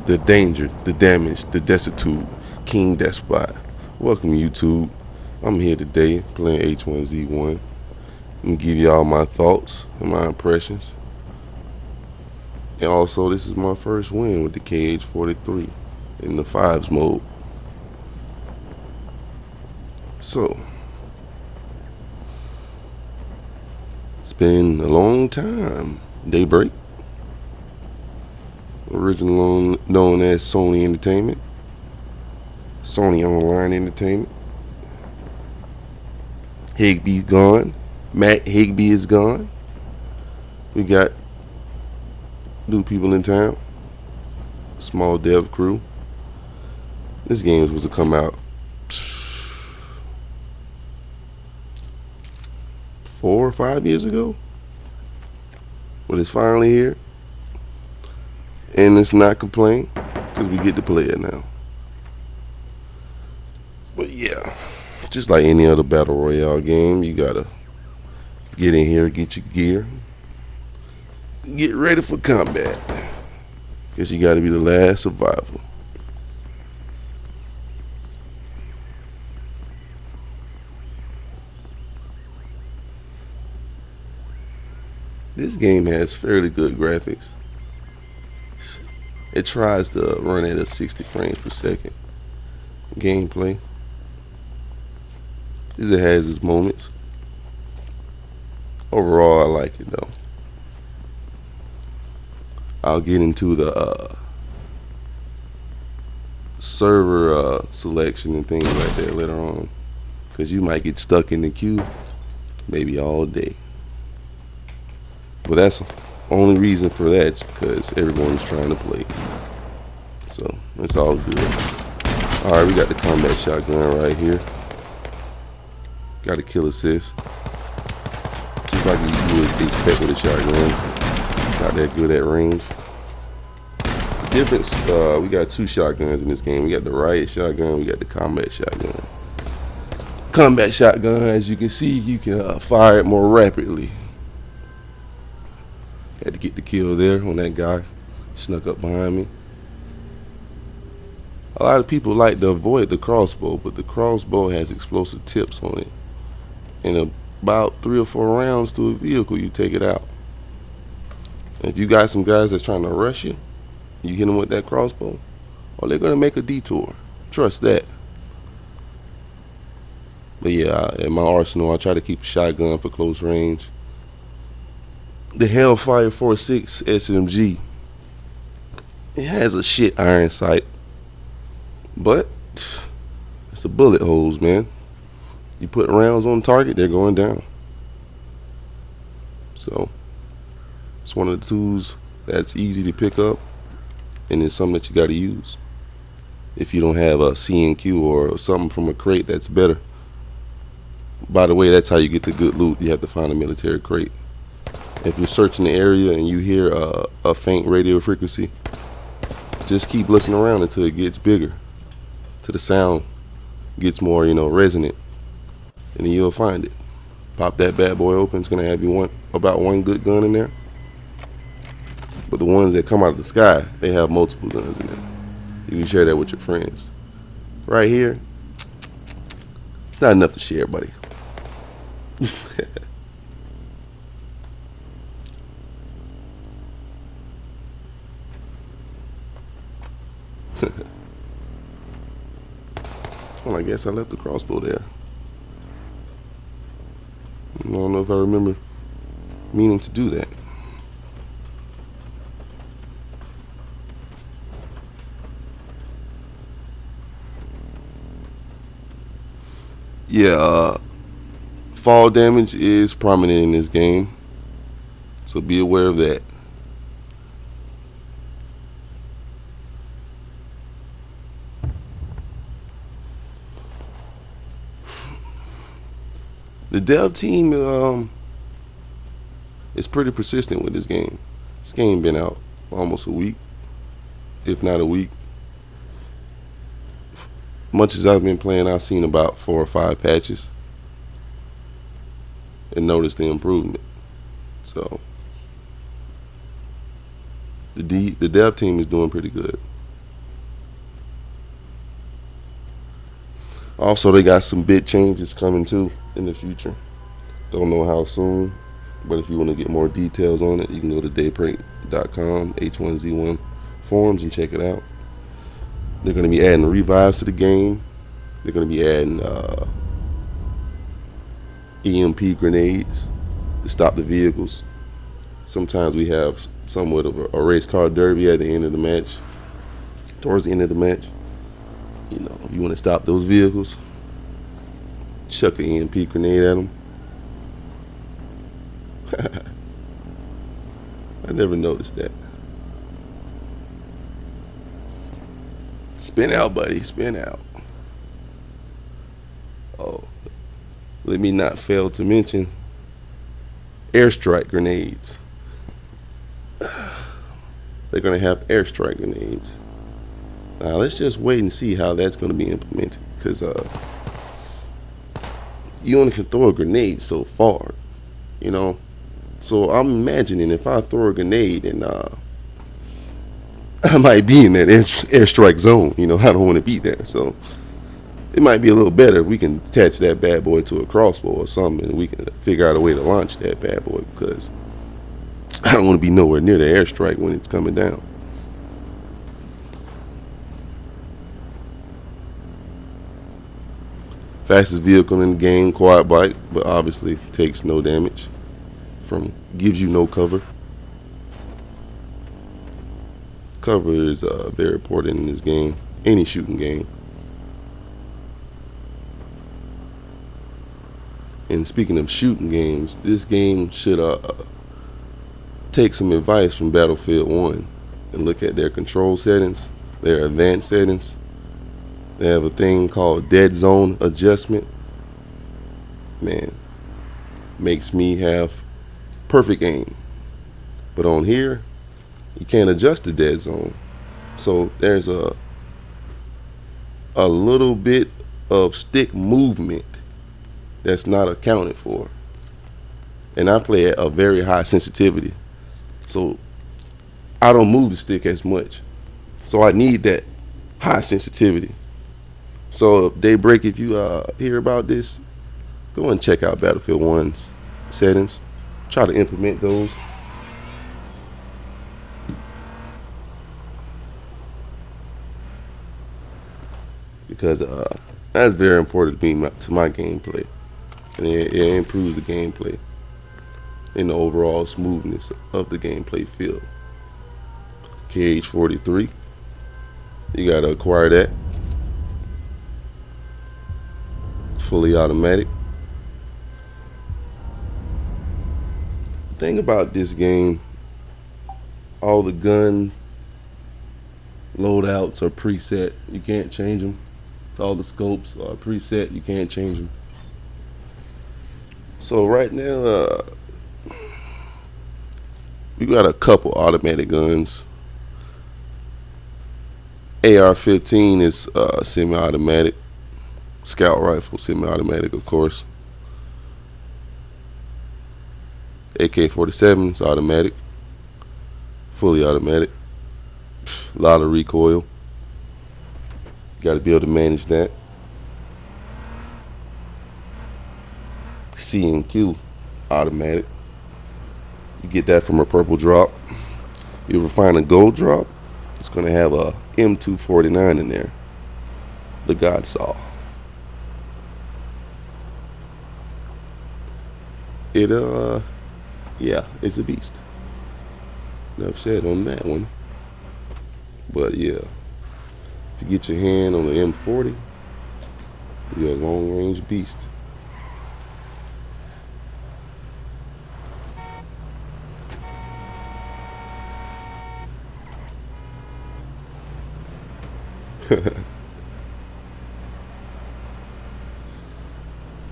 the danger, the damage, the destitute, King Despot. Welcome YouTube. I'm here today playing H1z1. I'm gonna give y'all my thoughts and my impressions. And also this is my first win with the KH43 in the fives mode. So it's been a long time. Daybreak, originally known as Sony Entertainment, Sony Online Entertainment. Higby's gone. Matt Higby is gone. We got new people in town. Small dev crew. This game was supposed to come out 4 or 5 years ago. But it's finally here. And let's not complain, because we get to play it now. But yeah, just like any other battle royale game, you gotta get in here, get your gear, get ready for combat, because you gotta be the last survivor. This game has fairly good graphics. It tries to run at a 60 frames per second. Gameplay, it has its moments. Overall, I like it though. I'll get into the server selection and things like that later on, because you might get stuck in the queue maybe all day. But that's the only reason for that is because everyone's trying to play. So it's all good. Alright, we got the combat shotgun right here. Got a kill assist, just like you would expect with a shotgun. Not that good at range. The difference, we got 2 shotguns in this game. We got the riot shotgun, we got the combat shotgun. Combat shotgun, as you can see, you can fire it more rapidly. Had to get the kill there when that guy snuck up behind me. A lot of people like to avoid the crossbow, but the crossbow has explosive tips on it. In about 3 or 4 rounds to a vehicle, you take it out. And if you got some guys that's trying to rush you, you hit them with that crossbow, or they're going to make a detour. Trust that. But yeah, in my arsenal, I try to keep a shotgun for close range. The Hellfire 46 SMG, it has a shit iron sight, but it's a bullet hose, man. You put rounds on target, they're going down. So it's one of the tools that's easy to pick up, and it's something that you got to use if you don't have a C&Q or something from a crate that's better. By the way, that's how you get the good loot. You have to find a military crate. If you're searching the area and you hear a faint radio frequency, just keep looking around until it gets bigger, till the sound gets more, resonant, and then you'll find it. Pop that bad boy open. It's gonna have you about one good gun in there. But the ones that come out of the sky, they have multiple guns in there. You can share that with your friends. Right here, it's not enough to share, buddy. Well, I guess I left the crossbow there. I don't know if I remember meaning to do that. Yeah, fall damage is prominent in this game, so be aware of that. The dev team is pretty persistent with this game. This game been out almost a week, if not a week. Much as I've been playing, I've seen about 4 or 5 patches and noticed the improvement. So the dev team is doing pretty good. Also, they got some big changes coming too in the future. Don't know how soon, but if you want to get more details on it, you can go to dayprank.com, H1z1 forums, and check it out. They're going to be adding revives to the game. They're going to be adding EMP grenades to stop the vehicles. Sometimes we have somewhat of a race car derby at the end of the match, towards the end of the match. You know, if you want to stop those vehicles, chuck an EMP grenade at them. I never noticed that. Spin out, buddy, spin out. Oh, let me not fail to mention airstrike grenades. They're going to have airstrike grenades. Now let's just wait and see how that's going to be implemented, because you only can throw a grenade so far, you know. So I'm imagining if I throw a grenade and I might be in that airstrike zone, you know. I don't want to be there, so it might be a little better if we can attach that bad boy to a crossbow or something, and we can figure out a way to launch that bad boy, because I don't want to be nowhere near the airstrike when it's coming down. Fastest vehicle in the game, quad bike, but obviously takes no damage. Gives you no cover. Cover is very important in this game, any shooting game. And speaking of shooting games, this game should take some advice from Battlefield 1 and look at their control settings, their advanced settings. They have a thing called dead zone adjustment. Man, makes me have perfect aim. But on here, you can't adjust the dead zone. So there's a little bit of stick movement that's not accounted for. And I play at a very high sensitivity, so I don't move the stick as much. So I need that high sensitivity. So Daybreak, if you hear about this, go and check out Battlefield 1's settings. Try to implement those. Because that's very important to my gameplay. And it improves the gameplay and the overall smoothness of the gameplay feel. KH43, you gotta acquire that. Fully automatic. The thing about this game, all the gun loadouts are preset. You can't change them. All the scopes are preset. You can't change them. So right now, we got a couple automatic guns. AR-15 is semi-automatic. Scout rifle, semi-automatic, of course. AK-47 is automatic, fully automatic. A lot of recoil. You got to be able to manage that. C&Q automatic. You get that from a purple drop. You ever find a gold drop, it's going to have a M249 in there, the God Saw. Yeah, it's a beast. Enough said on that one. But yeah, if you get your hand on the M40, you're a long range beast.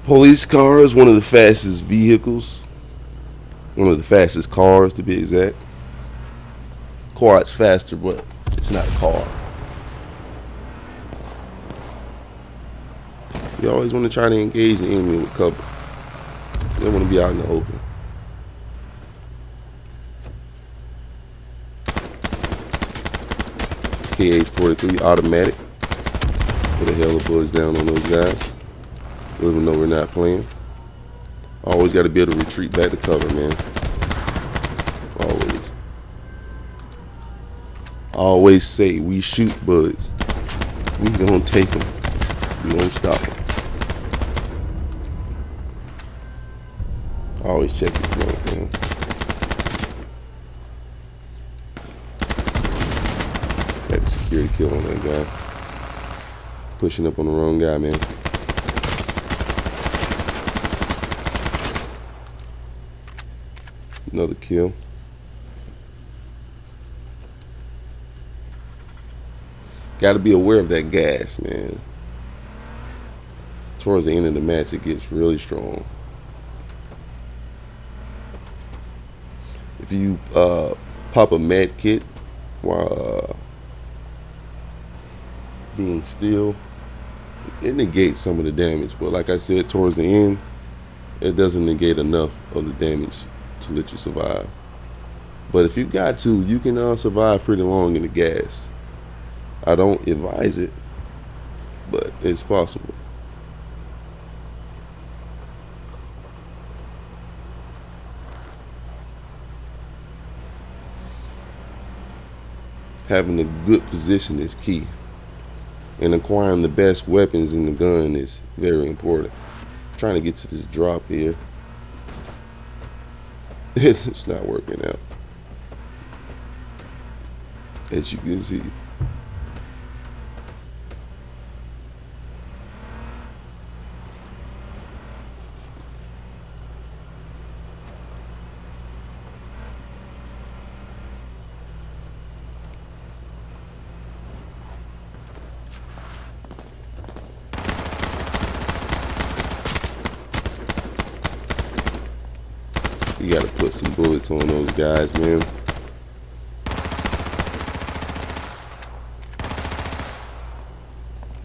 Police car is one of the fastest vehicles, one of the fastest cars to be exact. Quad's faster, but it's not a car. You always want to try to engage the enemy with cover. You don't want to be out in the open. KH43 automatic. Put a hell of bullets down on those guys. even though we're not playing. Always got to be able to retreat back to cover, man. Always. I always say we shoot bullets. We gonna take them. We won't stop them. Always check your phone, man. Got the security kill on that guy. Pushing up on the wrong guy, man. Another kill. Got to be aware of that gas, man. Towards the end of the match, it gets really strong. If you pop a med kit while being still, it negates some of the damage. But like I said, towards the end, it doesn't negate enough of the damage to let you survive. But if you got to, you can survive pretty long in the gas. I don't advise it, but it's possible. Having a good position is key, and acquiring the best weapons in the gun is very important. I'm trying to get to this drop here. It's not working out, as you can see. You gotta put some bullets on those guys, man.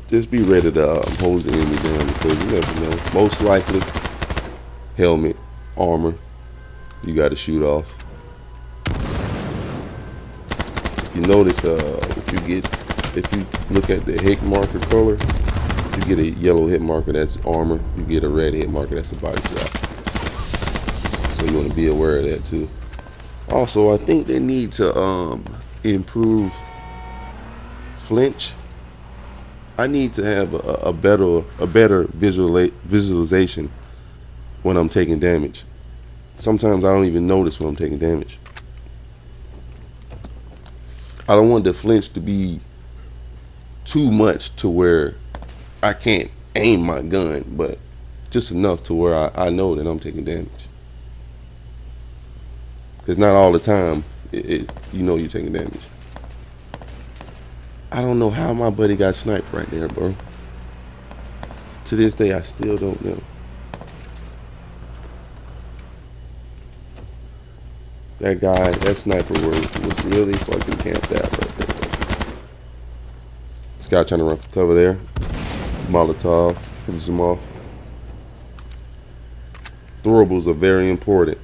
Just be ready to hose the enemy down, because you never know. Most likely, helmet, armor, you gotta shoot off. If you notice, if you look at the hit marker color, you get a yellow hit marker, that's armor. You get a red hit marker, that's a body shot. So you want to be aware of that too. Also, I think they need to improve flinch. I need to have a better visualization when I'm taking damage. Sometimes I don't even notice when I'm taking damage. I don't want the flinch to be too much to where I can't aim my gun, but just enough to where I know that I'm taking damage. Because not all the time, you know you're taking damage. I don't know how my buddy got sniped right there, bro. To this day, I still don't know. That guy, that sniper was really fucking camped out right there, bro. This guy trying to run for cover there. Molotov, finishes him off. Throwables are very important.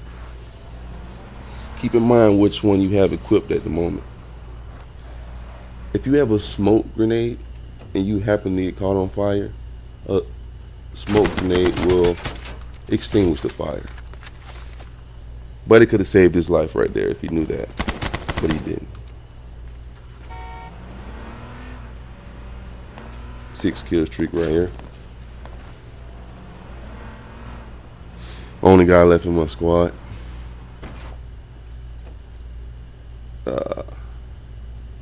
Keep in mind which one you have equipped at the moment. If you have a smoke grenade and you happen to get caught on fire, a smoke grenade will extinguish the fire. But it could have saved his life right there if he knew that, but he didn't. 6 kill streak right here. Only guy left in my squad.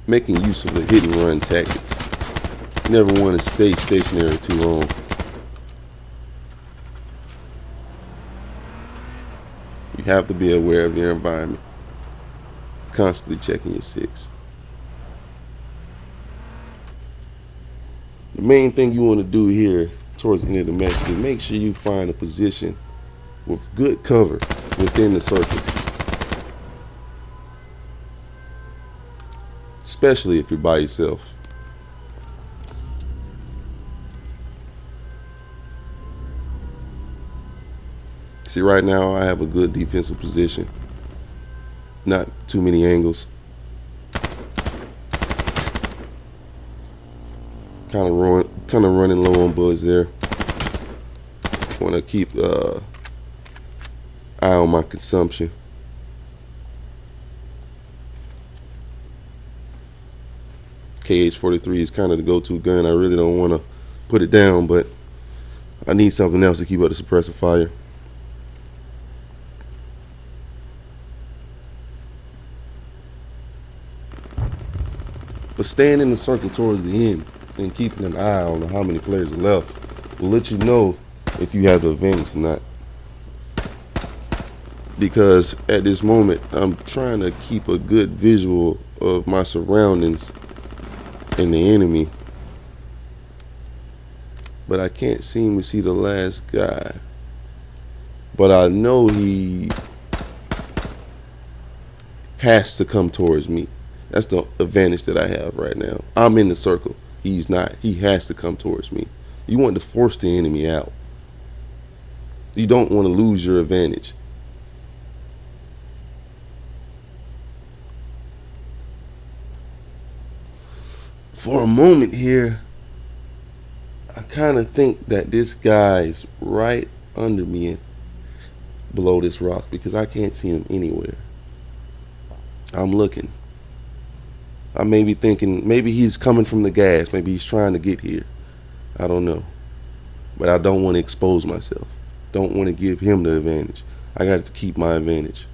Making use of the hit and run tactics. You never want to stay stationary too long. You have to be aware of your environment. Constantly checking your 6. The main thing you want to do here towards the end of the match is make sure you find a position with good cover within the circle. Especially if you're by yourself. See, right now I have a good defensive position. Not too many angles. Kind of running low on bullets there. Want to keep eye on my consumption. KH43 is kind of the go-to gun. I really don't want to put it down, but I need something else to keep up the suppressive fire. But staying in the circle towards the end and keeping an eye on how many players are left will let you know if you have the advantage or not. Because at this moment, I'm trying to keep a good visual of my surroundings and the enemy, but I can't seem to see the last guy. But I know he has to come towards me. That's the advantage that I have right now. I'm in the circle. He's not. He has to come towards me. You want to force the enemy out. You don't want to lose your advantage. For a moment here, I kind of think that this guy's right under me below this rock because I can't see him anywhere. I'm looking. I may be thinking maybe he's coming from the gas. Maybe he's trying to get here. I don't know. But I don't want to expose myself. Don't want to give him the advantage. I got to keep my advantage.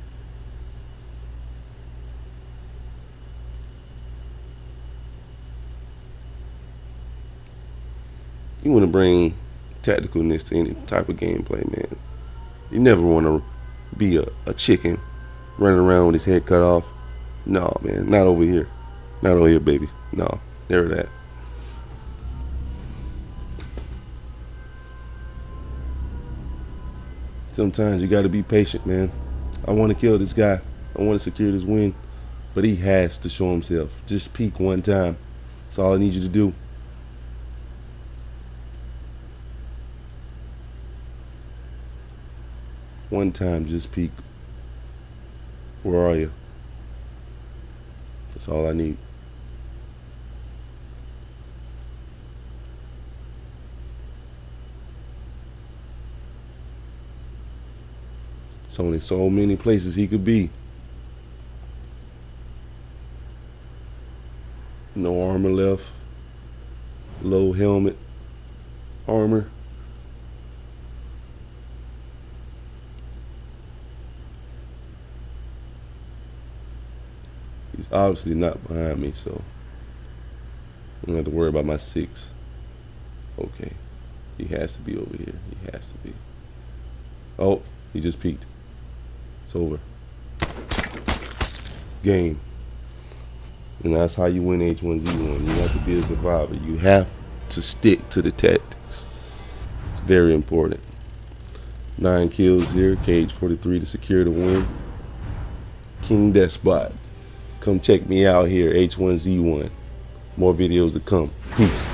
You want to bring tacticalness to any type of gameplay, man. You never want to be a chicken running around with his head cut off. No, man, not over here. Not over here, baby. No, never that. Sometimes you got to be patient, man. I want to kill this guy. I want to secure this win, but he has to show himself. Just peek one time. That's all I need you to do. One time, just peek. Where are you? That's all I need. There's only so many places he could be. No armor left. Low helmet. Armor. He's obviously not behind me, so I don't have to worry about my 6. Okay. He has to be over here. He has to be. Oh, he just peeked. It's over. Game. And that's how you win H1z1. You have to be a survivor. You have to stick to the tactics. It's very important. 9 kills here. KH43 to secure the win. King DESPOT. Come check me out here, H1z1. More videos to come. Peace.